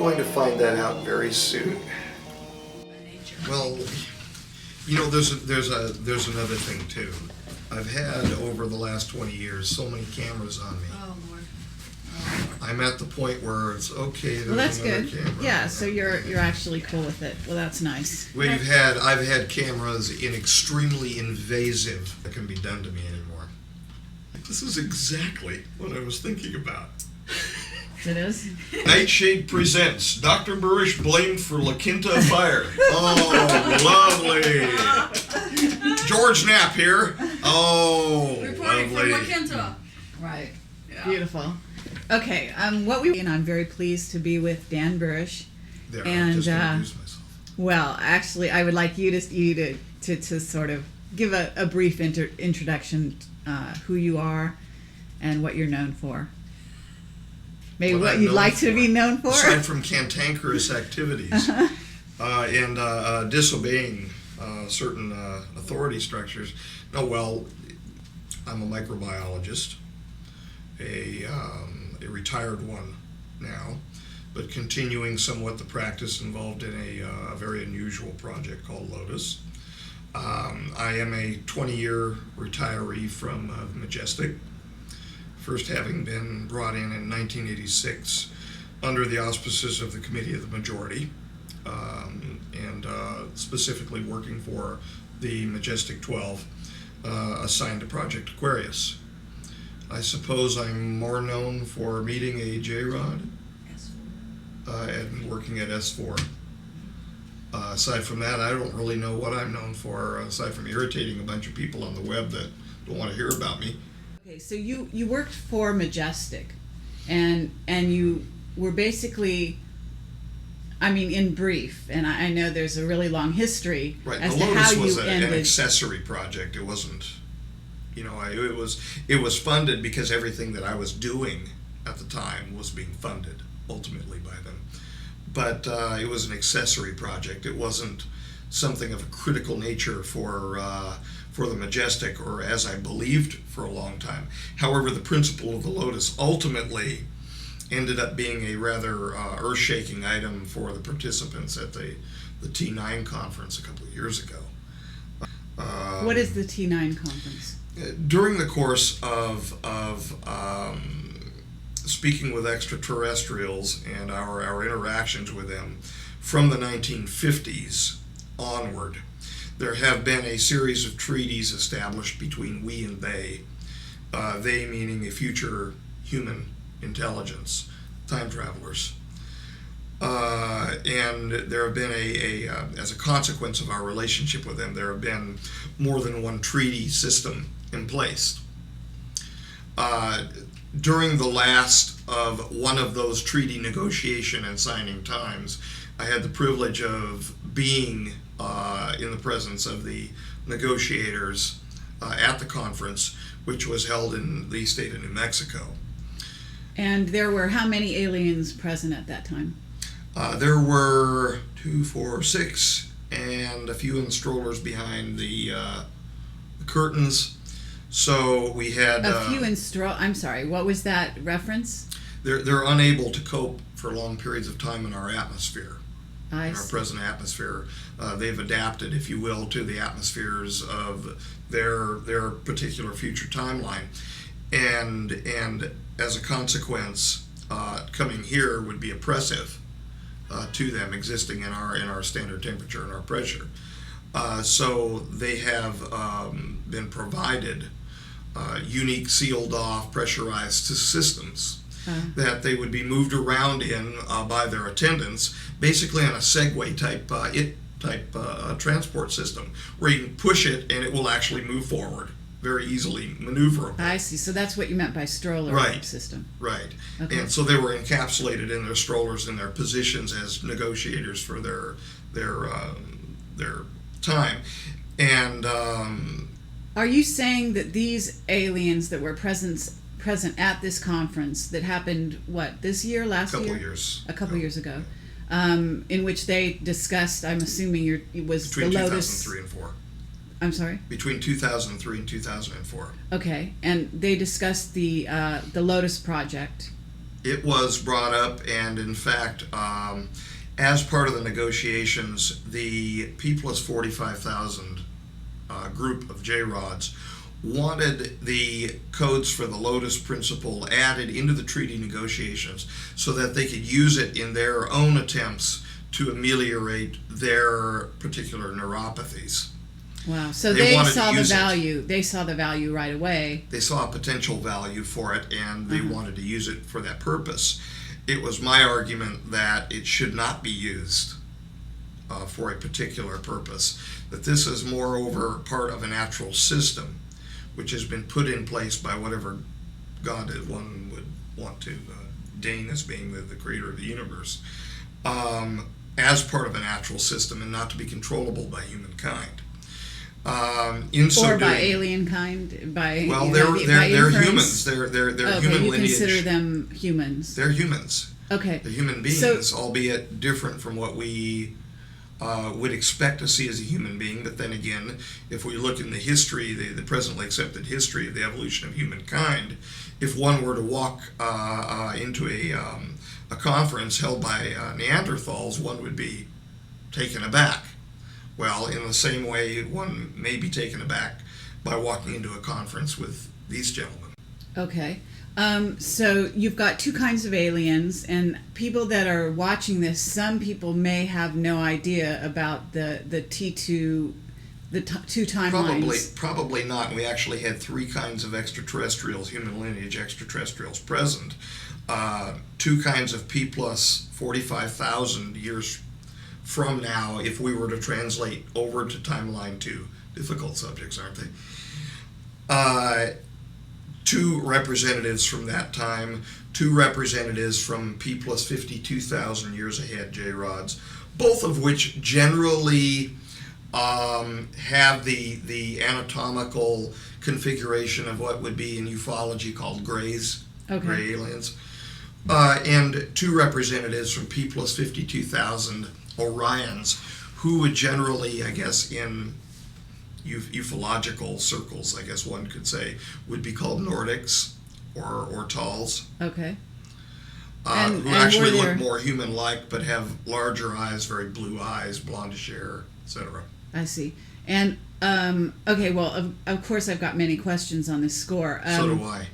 going to find that out very soon. Well, you know, there's another thing too. I've had over the last 20 years so many cameras on me. Oh, Lord. I'm at the point where it's okay. There's Well, that's another good. camera. Yeah, so you're actually cool with it. Well, that's nice. I've had cameras in extremely invasive that can be done to me anymore. This is exactly what I was thinking about. It is? Nightshade presents Dr. Burisch blamed for La Quinta fire. Oh, lovely. George Knapp here. Oh, Reporting lovely. from La Quinta. Right. Yeah. Beautiful. Okay, and I'm very pleased to be with Dan Burisch. There, And, I just introduced myself. Well, actually, I would like you to sort of give a brief introduction, who you are and what you're known for. Maybe what I'm you'd known like to be known for. Aside from cantankerous activities and disobeying certain authority structures. No, well, I'm a microbiologist, a retired one now, but continuing somewhat the practice involved in a very unusual project called Lotus. I am a 20-year retiree from Majestic, first having been brought in 1986 under the auspices of the Committee of the Majority, and specifically working for the Majestic 12, assigned to Project Aquarius. I suppose I'm more known for meeting a J-Rod and working at S4. Aside from that, I don't really know what I'm known for, aside from irritating a bunch of people on the web that don't want to hear about me. Okay, so you worked for Majestic, and you were basically, I mean, in brief, and I know there's a really long history Right, as the to Lotus how was you an ended. accessory project. It wasn't, you know, it was funded because everything that I was doing at the time was being funded ultimately by them. But it was an accessory project. It wasn't something of a critical nature for the Majestic, or as I believed for a long time. However, the principle of the Lotus ultimately ended up being a rather earth-shaking item for the participants at the T9 conference a couple of years ago. What is the T9 conference? During the course of speaking with extraterrestrials and our interactions with them from the 1950s onward, there have been a series of treaties established between we and they meaning a future human intelligence, time travelers. And there have been as a consequence of our relationship with them, there have been more than one treaty system in place. During the last of one of those treaty negotiation and signing times, I had the privilege of being in the presence of the negotiators at the conference, which was held in the state of New Mexico. And there were how many aliens present at that time? There were 2, 4, 6, and a few in the strollers behind the curtains. So we had A few in I'm sorry, what was that reference? They're unable to cope for long periods of time in our atmosphere. In our see. present atmosphere. They've adapted, if you will, to the atmospheres of their particular future timeline, and as a consequence, coming here would be oppressive to them, existing in our standard temperature and our pressure. So they have been provided unique, sealed off, pressurized systems that they would be moved around in by their attendants, basically on a Segway type transport system, where you can push it and it will actually move forward, very easily maneuverable. I see. So that's what you meant by stroller Right. system. Right. Okay. And so they were encapsulated in their strollers in their positions as negotiators for their time. And Are you saying that these aliens that were present at this conference that happened, what, this year, last year? A couple years ago. In which they discussed, I'm assuming it was between the Lotus. 2003 and 4. I'm sorry? Between 2003 and 2004. Okay, and they discussed the Lotus project It was brought up, and in fact, as part of the negotiations, the P plus 45,000 group of J-Rods wanted the codes for the Lotus Principle added into the treaty negotiations so that they could use it in their own attempts to ameliorate their particular neuropathies. Wow. So They they wanted to saw the use it. value. They saw the value right away. They saw a potential value for it, and they wanted to use it for that purpose. It was my argument that it should not be used for a particular purpose, that this is moreover part of a natural system which has been put in place by whatever God is one would want to deign as being the creator of the universe, as part of a natural system and not to be controllable by humankind. Or by alien kind, by well, you they're know, by humans. inference? They're Okay, human you lineage. consider them humans. They're humans. Okay. They're human beings, So- albeit different from what we would expect to see as a human being. But then again, if we look in the history, the presently accepted history of the evolution of humankind, if one were to walk into a conference held by Neanderthals, one would be taken aback. Well, in the same way, one may be taken aback by walking into a conference with these gentlemen. Okay. So you've got two kinds of aliens, and people that are watching this, some people may have no idea about the T2, two timelines. Probably not. We actually had three kinds of extraterrestrials, human lineage extraterrestrials present. Two kinds of P plus 45,000 years from now, if we were to translate over to timeline 2. Difficult subjects, aren't they? Two representatives from that time, two representatives from P plus 52,000 years ahead, J-Rods, both of which generally have the anatomical configuration of what would be in ufology called grays, Okay. gray aliens, and two representatives from P plus 52,000 Orions, who would generally, I guess, in ufological circles, I guess one could say, would be called Nordics or Tals, Okay. who And actually were look there- more human-like but have larger eyes, very blue eyes, blondish hair, etc. I see. And okay, well, of course, I've got many questions on this score. So do I.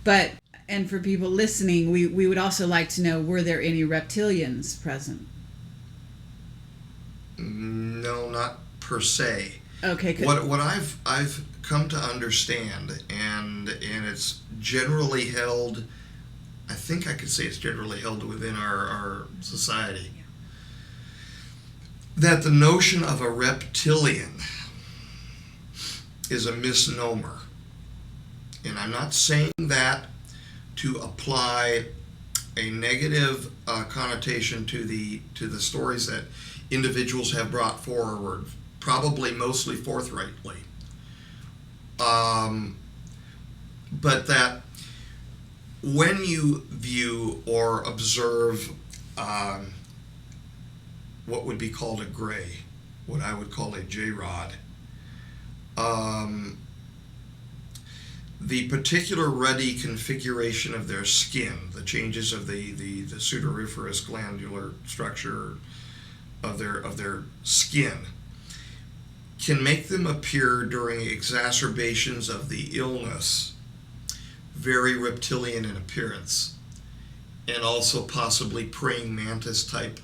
But and for people listening, we would also like to know: were there any reptilians present? No, not per se. Okay. What I've come to understand, and it's generally held, I think I could say it's generally held within our society, that the notion of a reptilian is a misnomer. And I'm not saying that to apply a negative connotation to the stories that individuals have brought forward, probably mostly forthrightly. But that when you view or observe what would be called a gray, what I would call a J-Rod, the particular ruddy configuration of their skin, the changes of the sudoriferous glandular structure of their skin, can make them appear during exacerbations of the illness very reptilian in appearance, and also possibly praying mantis type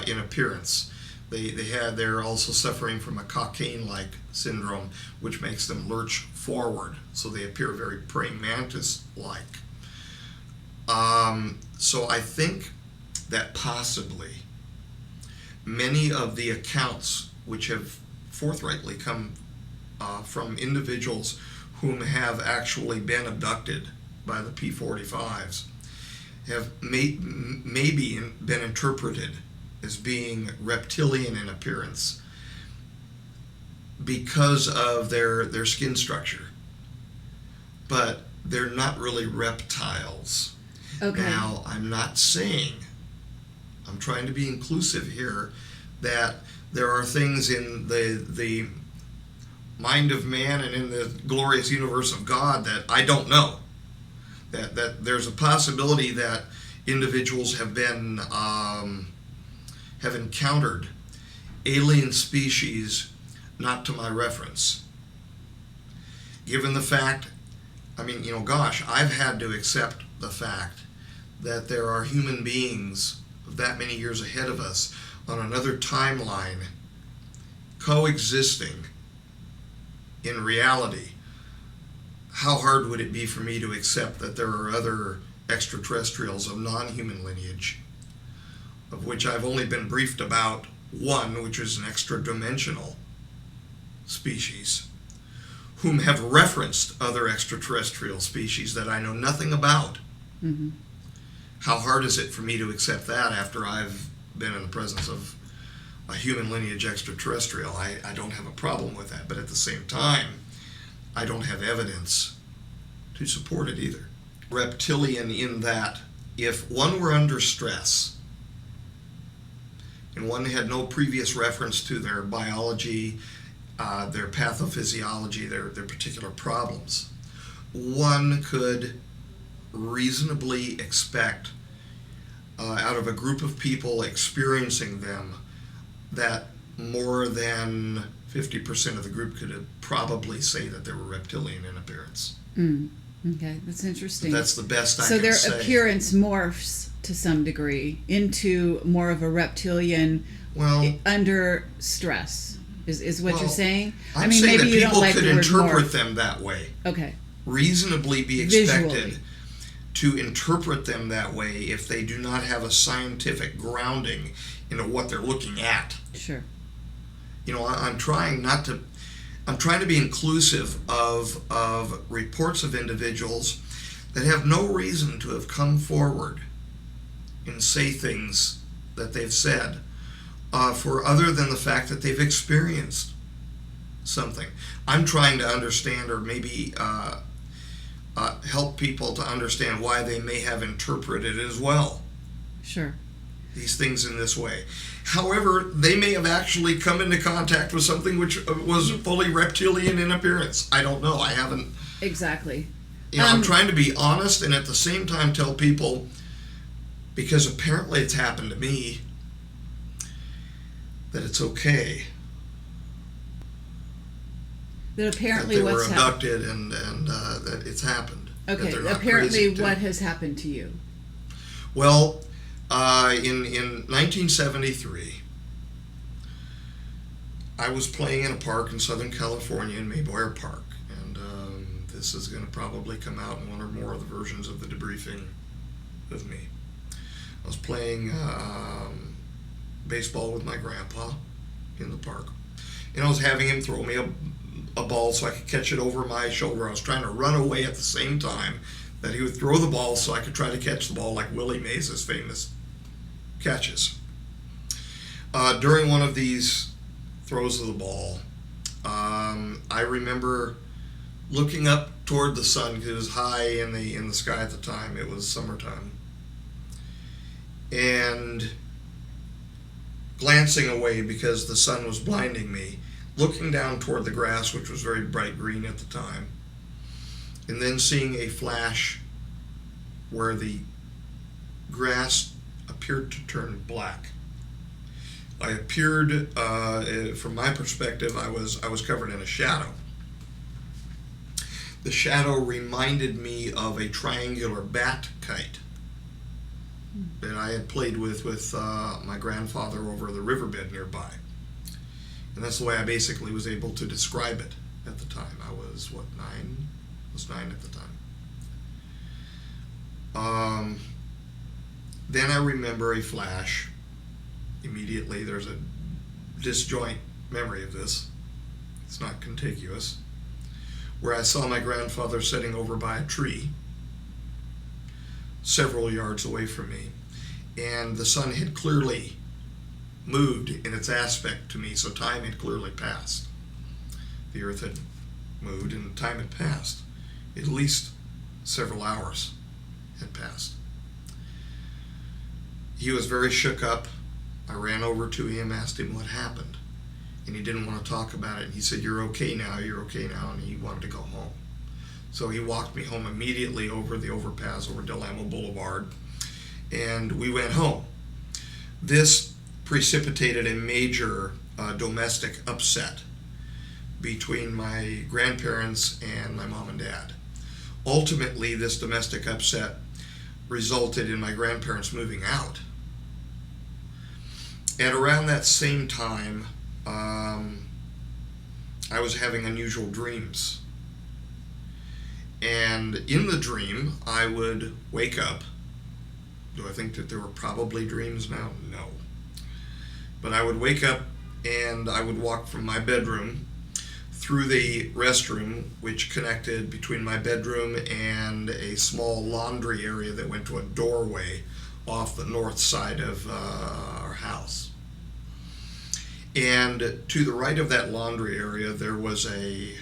in appearance. They're also suffering from a cocaine-like syndrome, which makes them lurch forward, so they appear very praying mantis-like. So I think that possibly many of the accounts which have forthrightly come from individuals whom have actually been abducted by the P-45s have maybe been interpreted as being reptilian in appearance because of their skin structure. But they're not really reptiles. Okay. Now, I'm not saying, I'm trying to be inclusive here, that there are things in the mind of man and in the glorious universe of God that I don't know. That there's a possibility that individuals have been have encountered alien species not to my reference. Given the fact, I've had to accept the fact that there are human beings that many years ahead of us on another timeline coexisting in reality. How hard would it be for me to accept that there are other extraterrestrials of non-human lineage, of which I've only been briefed about one, which is an extra-dimensional species, whom have referenced other extraterrestrial species that I know nothing about. Mm-hmm. How hard is it for me to accept that after I've been in the presence of a human lineage extraterrestrial? I don't have a problem with that, but at the same time, I don't have evidence to support it either. Reptilian in that if one were under stress and one had no previous reference to their biology, their pathophysiology, their particular problems, one could reasonably expect out of a group of people experiencing them that more than 50% of the group could probably say that they were reptilian in appearance. Okay, that's interesting. But that's the best I so can their say. appearance morphs to some degree into more of a reptilian under stress. Is what you're saying? I'm saying maybe that you don't people like could the word interpret morph. them that way. Okay. Reasonably be expected Visually. to interpret them that way if they do not have a scientific grounding into what they're looking at. Sure. I'm trying to be inclusive of reports of individuals that have no reason to have come forward and say things that they've said for other than the fact that they've experienced something. I'm trying to understand, or maybe help people to understand why they may have interpreted as well. Sure. These things in this way. However, they may have actually come into contact with something which was fully reptilian in appearance. I don't know. I haven't. Exactly. I'm trying to be honest and at the same time tell people, because apparently it's happened to me, that it's okay. That apparently that they were what's happened. abducted and that it's happened. Okay. That they're not Apparently, crazy too. what has happened to you? Well, in 1973, I was playing in a park in Southern California in Mayboyer Park, and this is going to probably come out in one or more of the versions of the debriefing with me. I was playing baseball with my grandpa in the park, and I was having him throw me a ball so I could catch it over my shoulder. I was trying to run away at the same time that he would throw the ball so I could try to catch the ball like Willie Mays' famous catches. During one of these throws of the ball, I remember looking up toward the sun because it was high in the sky at the time. It was summertime, and glancing away because the sun was blinding me, looking down toward the grass, which was very bright green at the time, and then seeing a flash where the grass appeared to turn black. I appeared, from my perspective, I was covered in a shadow. The shadow reminded me of a triangular bat kite that I had played with my grandfather over the riverbed nearby. And that's the way I basically was able to describe it at the time. I was, 9? I was 9 at the time. Then I remember a flash. Immediately, there's a disjoint memory of this. It's not contiguous. Where I saw my grandfather sitting over by a tree several yards away from me. And the sun had clearly moved in its aspect to me, so time had clearly passed. The earth had moved and time had passed. At least several hours had passed. He was very shook up. I ran over to him, asked him what happened, and he didn't want to talk about it. He said, "You're okay now, you're okay now," and he wanted to go home. So he walked me home immediately over the overpass over Del Amo Boulevard, and we went home. This precipitated a major domestic upset between my grandparents and my mom and dad. Ultimately, this domestic upset resulted in my grandparents moving out. And around that same time, I was having unusual dreams. And in the dream, I would wake up. Do I think that there were probably dreams now? No. But I would wake up and I would walk from my bedroom through the restroom, which connected between my bedroom and a small laundry area that went to a doorway off the north side of our house. And to the right of that laundry area, there was a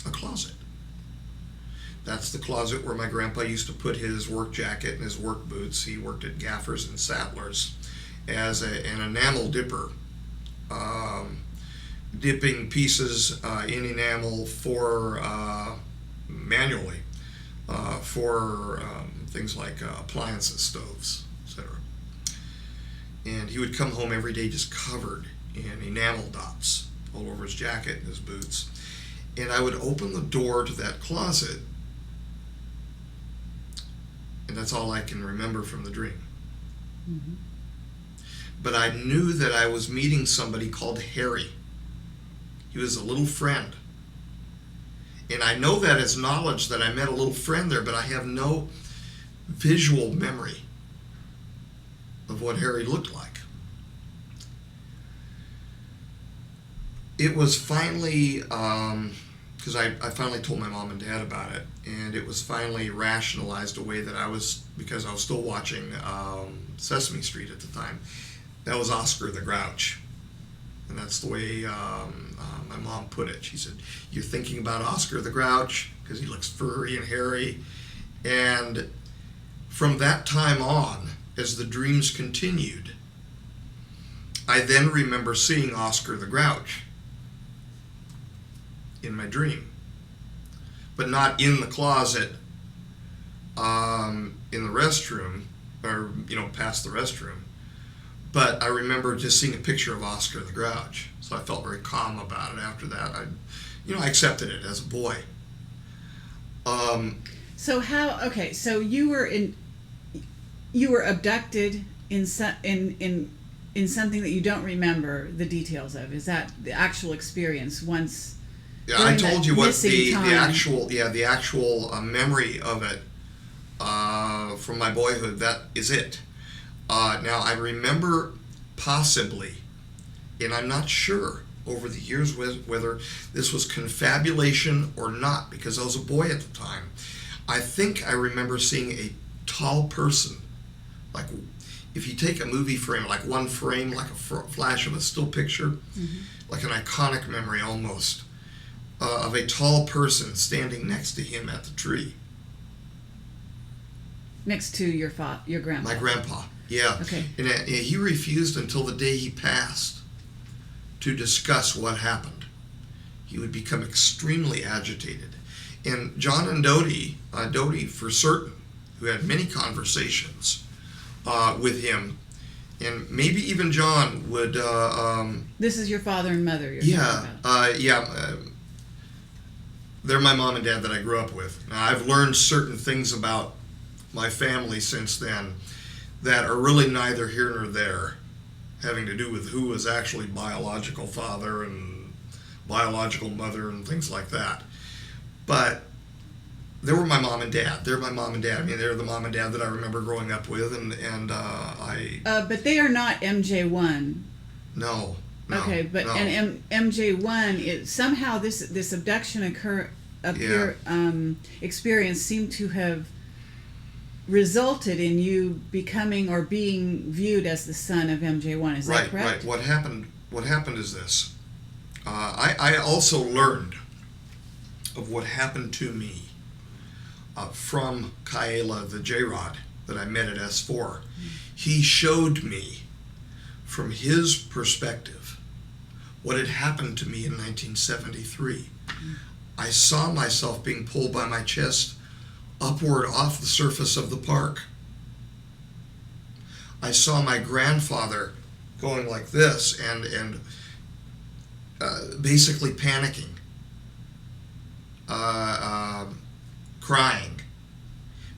closet. That's the closet where my grandpa used to put his work jacket and his work boots. He worked at Gaffers and Sattlers as an enamel dipper, dipping pieces in enamel for manually for things like appliances, stoves, etc. And he would come home every day just covered in enamel dots all over his jacket and his boots. And I would open the door to that closet, and that's all I can remember from the dream. Mm-hmm. But I knew that I was meeting somebody called Harry. He was a little friend. And I know that as knowledge that I met a little friend there, but I have no visual memory of what Harry looked like. It was finally, because I finally told my mom and dad about it, and it was finally rationalized away that because I was still watching Sesame Street at the time, that was Oscar the Grouch. And that's the way my mom put it. She said, "You're thinking about Oscar the Grouch because he looks furry and hairy." And from that time on, as the dreams continued, I then remember seeing Oscar the Grouch in my dream, but not in the closet, in the restroom, or past the restroom. But I remember just seeing a picture of Oscar the Grouch, so I felt very calm about it. After that, I accepted it as a boy. So you were abducted in something that you don't remember the details of. Is that the actual experience once? Yeah, I told you what the actual memory of it from my boyhood. That is it. Now I remember possibly, and I'm not sure over the years whether this was confabulation or not, because I was a boy at the time. I think I remember seeing a tall person, like if you take a movie frame, like one frame, like a flash of a still picture, mm-hmm. like an iconic memory almost, of a tall person standing next to him at the tree. Next to your grandpa. My grandpa, yeah. Okay. And he refused until the day he passed to discuss what happened. He would become extremely agitated. And John and Dodie for certain, who had many conversations with him, and maybe even John would... this is your father and mother you're talking about. They're my mom and dad that I grew up with. Now, I've learned certain things about my family since then that are really neither here nor there, having to do with who was actually biological father and biological mother and things like that. But they were my mom and dad. They're my mom and dad. I mean, they're the mom and dad that I remember growing up with, and I... But they are not MJ1. No. Okay, but no. And MJ1, somehow this abduction experience seemed to have resulted in you becoming or being viewed as the son of MJ1. Is that correct? Right. What happened is this. I also learned of what happened to me from Kaela, the J-Rod that I met at S4. Mm-hmm. He showed me from his perspective what had happened to me in 1973. Mm-hmm. I saw myself being pulled by my chest upward off the surface of the park. I saw my grandfather going like this and basically panicking, crying,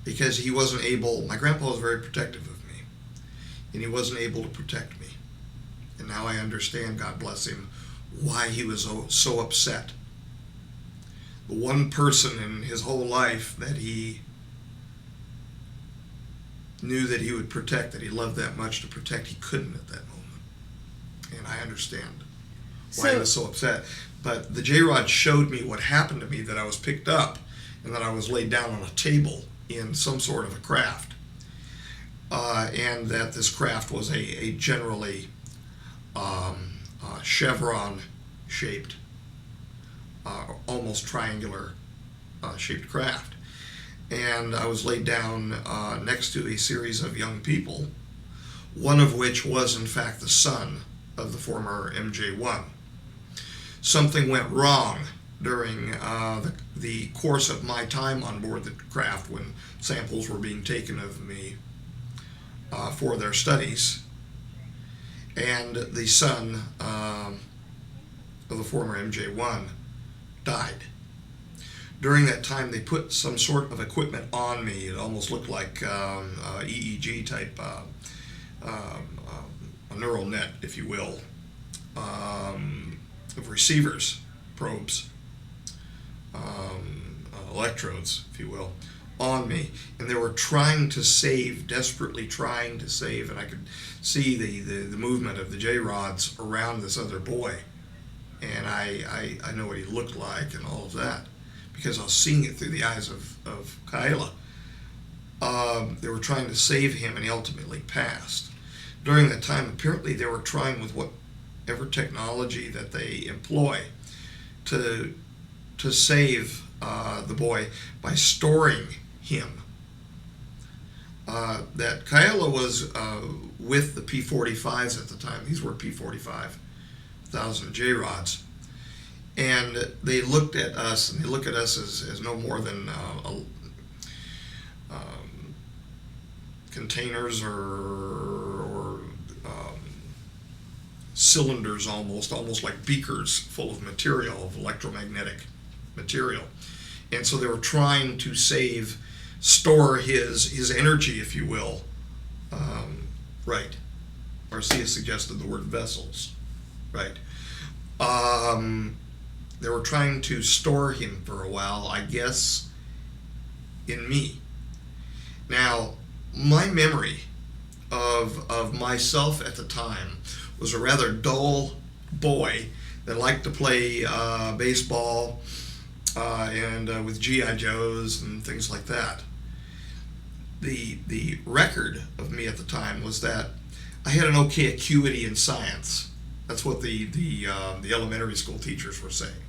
because he wasn't able. My grandpa was very protective of me, and he wasn't able to protect me. And now I understand, God bless him, why he was so upset. The one person in his whole life that he knew that he would protect, that he loved that much to protect, he couldn't at that moment. And I understand why he was so upset. But the J-Rod showed me what happened to me, that I was picked up and that I was laid down on a table in some sort of a craft. And that this craft was a generally chevron-shaped, almost triangular shaped craft. And I was laid down next to a series of young people, one of which was in fact the son of the former MJ1. Something went wrong during the course of my time on board the craft when samples were being taken of me for their studies. And the son of the former MJ1 died. During that time, they put some sort of equipment on me. It almost looked like EEG type, a neural net, if you will, of receivers, probes, electrodes, if you will, on me. And they were trying to save, desperately trying to save, and I could see the movement of the J-rods around this other boy. And I know what he looked like and all of that, because I was seeing it through the eyes of Kaela. They were trying to save him, and he ultimately passed. During that time, apparently they were trying with whatever technology that they employ to save the boy by storing him. That Kaela was with the P-45s at the time. These were P-45,000 J-rods. And they looked at us, and they look at us as no more than containers or cylinders, almost like beakers full of material, of electromagnetic material. And so they were trying to store his energy, if you will. Right. Marcia suggested the word vessels. Right. They were trying to store him for a while, I guess, in me. Now, my memory of myself at the time was a rather dull boy that liked to play baseball and with G.I. Joes and things like that. The record of me at the time was that I had an okay acuity in science. That's what the elementary school teachers were saying.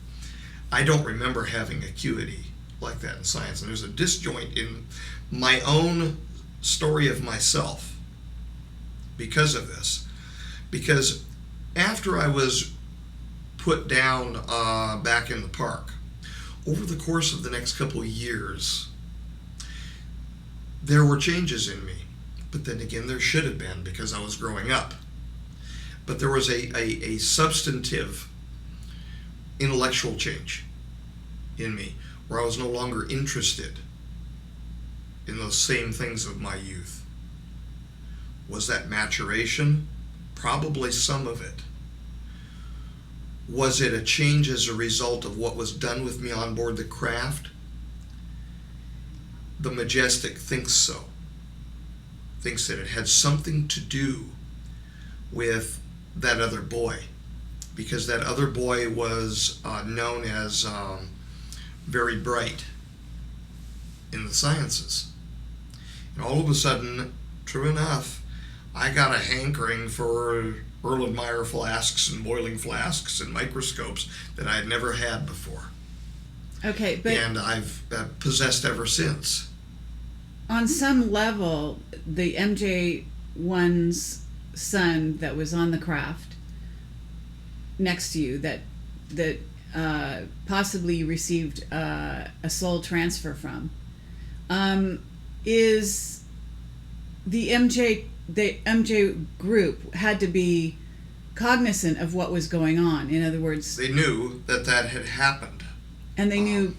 I don't remember having acuity like that in science, and there's a disjoint in my own story of myself because of this. Because after I was put down back in the park, over the course of the next couple of years, there were changes in me. But then again, there should have been, because I was growing up. But there was a substantive intellectual change in me, where I was no longer interested in those same things of my youth. Was that maturation? Probably some of it. Was it a change as a result of what was done with me on board the craft? The Majestic thinks so. Thinks that it had something to do with that other boy, because that other boy was known as very bright in the sciences. And all of a sudden, true enough, I got a hankering for Erlenmeyer flasks and boiling flasks and microscopes that I had never had before. Okay, but... And I've possessed ever since. On some level, the MJ1's son that was on the craft next to you, that possibly received a soul transfer from, is the MJ group had to be cognizant of what was going on. In other words, They knew that had happened. and they knew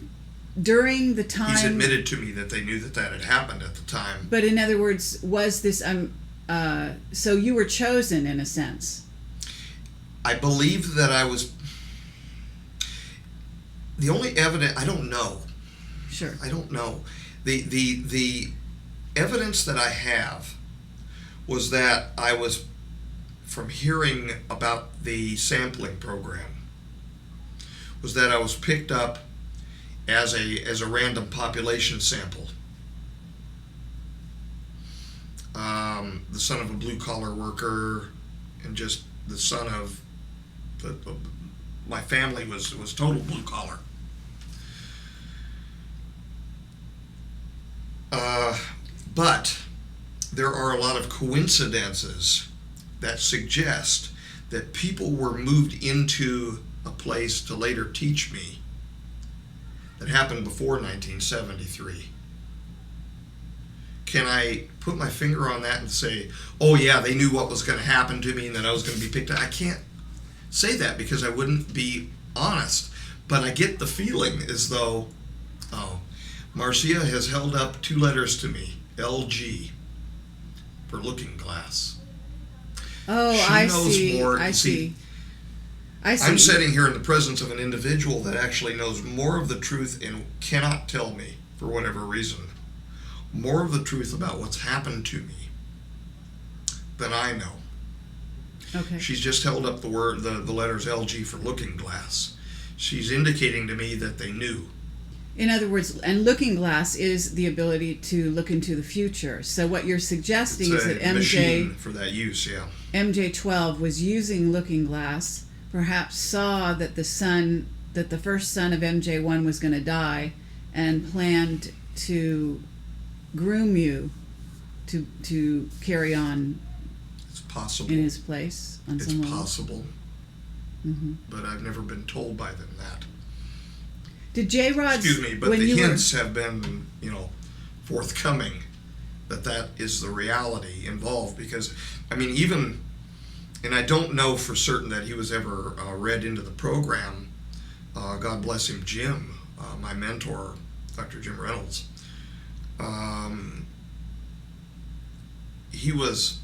during the time. He's admitted to me that they knew that had happened at the time. But in other words, was this so you were chosen in a sense? I believe that I was. The only evidence, I don't know. Sure. I don't know. The evidence that I have was that I was, from hearing about the sampling program, was that I was picked up as a random population sample. The son of a blue-collar worker, and just the son of my family was total blue-collar. But there are a lot of coincidences that suggest that people were moved into a place to later teach me that happened before 1973. Can I put my finger on that and say, oh yeah, they knew what was going to happen to me and that I was going to be picked up? I can't say that because I wouldn't be honest. But I get the feeling as though, Marcia has held up 2 letters to me, LG, for looking glass. Oh, She I knows see. more. I see. I see. I'm sitting here in the presence of an individual that actually knows more of the truth and cannot tell me, for whatever reason, more of the truth about what's happened to me than I know. Okay. She's just held up the letters LG for looking glass. She's indicating to me that they knew. In other words, and looking glass is the ability to look into the future. So what you're suggesting is that machine for that use, yeah. MJ12 was using looking glass, perhaps saw that the first son of MJ1 was going to die, and planned to groom you to carry on It's possible. in his place on some It's level. possible. Mm-hmm. But I've never been told by them that. Did J. Rod's, Excuse me, but when the you hints have been, forthcoming that is the reality involved. Because, I mean, even, and I don't know for certain that he was ever read into the program. God bless him, Jim, my mentor, Dr. Jim Reynolds. He was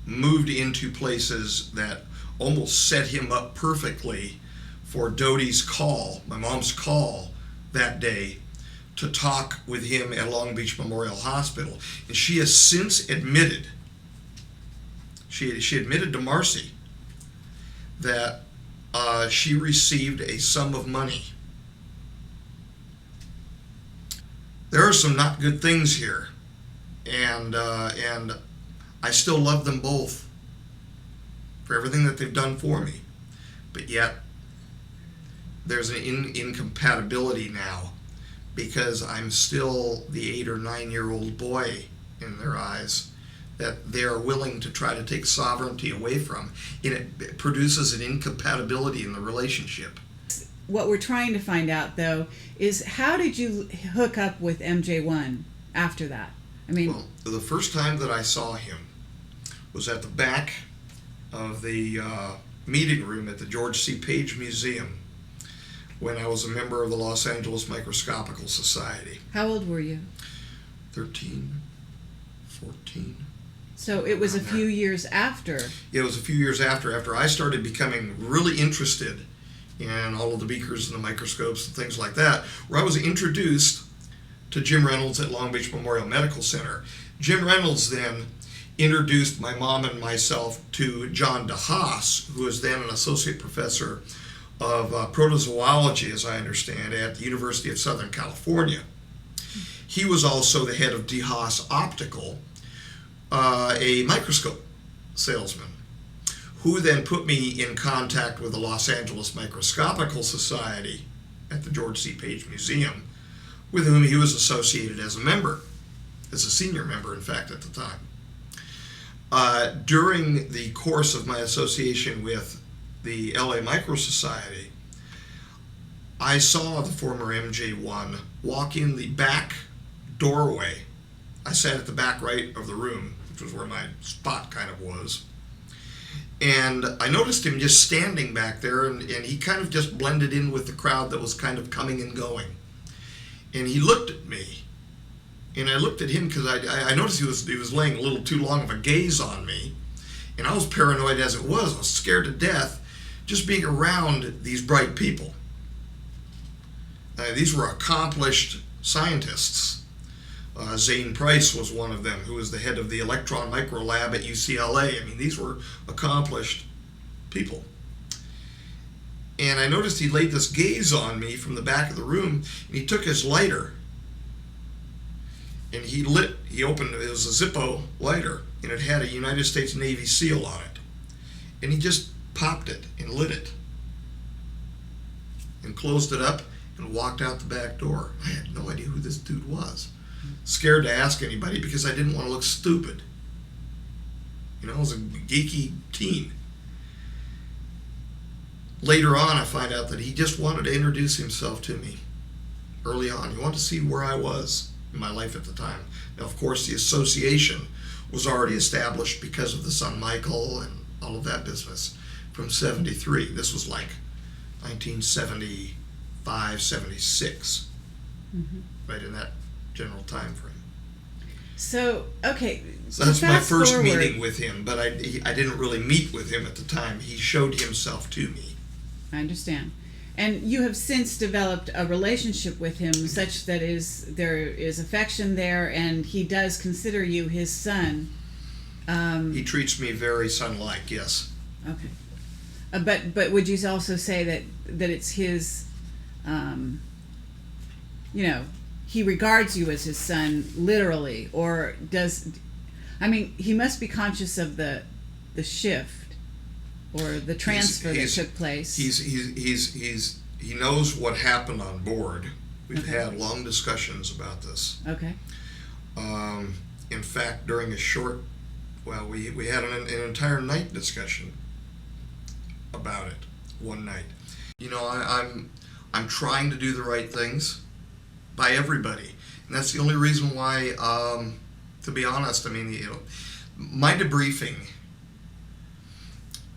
moved into places that almost set him up perfectly for Dodie's call, my mom's call that day, to talk with him at Long Beach Memorial Hospital. And she has since admitted, she admitted to Marcy that she received a sum of money. There are some not good things here, and I still love them both for everything that they've done for me, but yet there's an incompatibility now because I'm still the 8 or 9-year-old boy in their eyes that they're willing to try to take sovereignty away from, and it produces an incompatibility in the relationship. What we're trying to find out, though, is how did you hook up with MJ1 after that? I mean, well, the first time that I saw him was at the back of the meeting room at the George C. Page Museum when I was a member of the Los Angeles Microscopical Society. how old were you? 13, 14. So it was a Around few there. years after. It was a few years after I started becoming really interested in all of the beakers and the microscopes and things like that, where I was introduced to Jim Reynolds at Long Beach Memorial Medical Center. Jim Reynolds then introduced my mom and myself to John DeHaas, who was then an associate professor of protozoology, as I understand, at the University of Southern California. He was also the head of DeHaas Optical, a microscope salesman, who then put me in contact with the Los Angeles Microscopical Society at the George C. Page Museum, with whom he was associated as a member, as a senior member, in fact, at the time. During the course of my association with the LA Micro Society, I saw the former MJ1 walk in the back doorway. I sat at the back right of the room, which was where my spot kind of was. And I noticed him just standing back there, and he kind of just blended in with the crowd that was kind of coming and going. And he looked at me, and I looked at him because I noticed he was laying a little too long of a gaze on me. And I was paranoid as it was. I was scared to death just being around these bright people. These were accomplished scientists. Zane Price was one of them, who was the head of the electron micro lab at UCLA. I mean, these were accomplished people. And I noticed he laid this gaze on me from the back of the room, and he took his lighter, and he opened, it was a Zippo lighter, and it had a United States Navy seal on it. And he just popped it and lit it, and closed it up, and walked out the back door. I had no idea who this dude was. Scared to ask anybody because I didn't want to look stupid. You know, I was a geeky teen. Later on, I find out that he just wanted to introduce himself to me early on. He wanted to see where I was in my life at the time. Now, of course, the association was already established because of the son Michael and all of that business from 73. This was like 1975, 76, right in that general time frame. So, okay. So that's my first forward. meeting with him, but I didn't really meet with him at the time. He showed himself to me. I understand. And you have since developed a relationship with him such that there is affection there, and he does consider you his son. He treats me very son-like, yes. Okay. But would you also say that it's his, he regards you as his son literally, or he must be conscious of the shift or the transfer that took place. He knows what happened on board. We've had long discussions about this. Okay. In fact, during we had an entire night discussion about it one night. You know, I'm trying to do the right things by everybody, and that's the only reason why. To be honest, I mean, my debriefing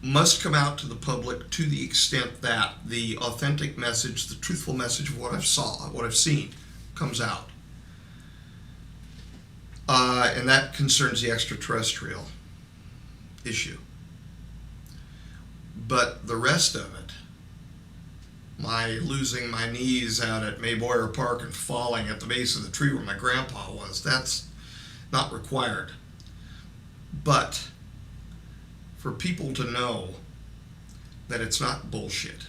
must come out to the public to the extent that the authentic message, the truthful message of what I've seen, comes out. And that concerns the extraterrestrial issue. But the rest of it, my losing my knees out at Mayboyer Park and falling at the base of the tree where my grandpa was, that's not required. But for people to know that it's not bullshit,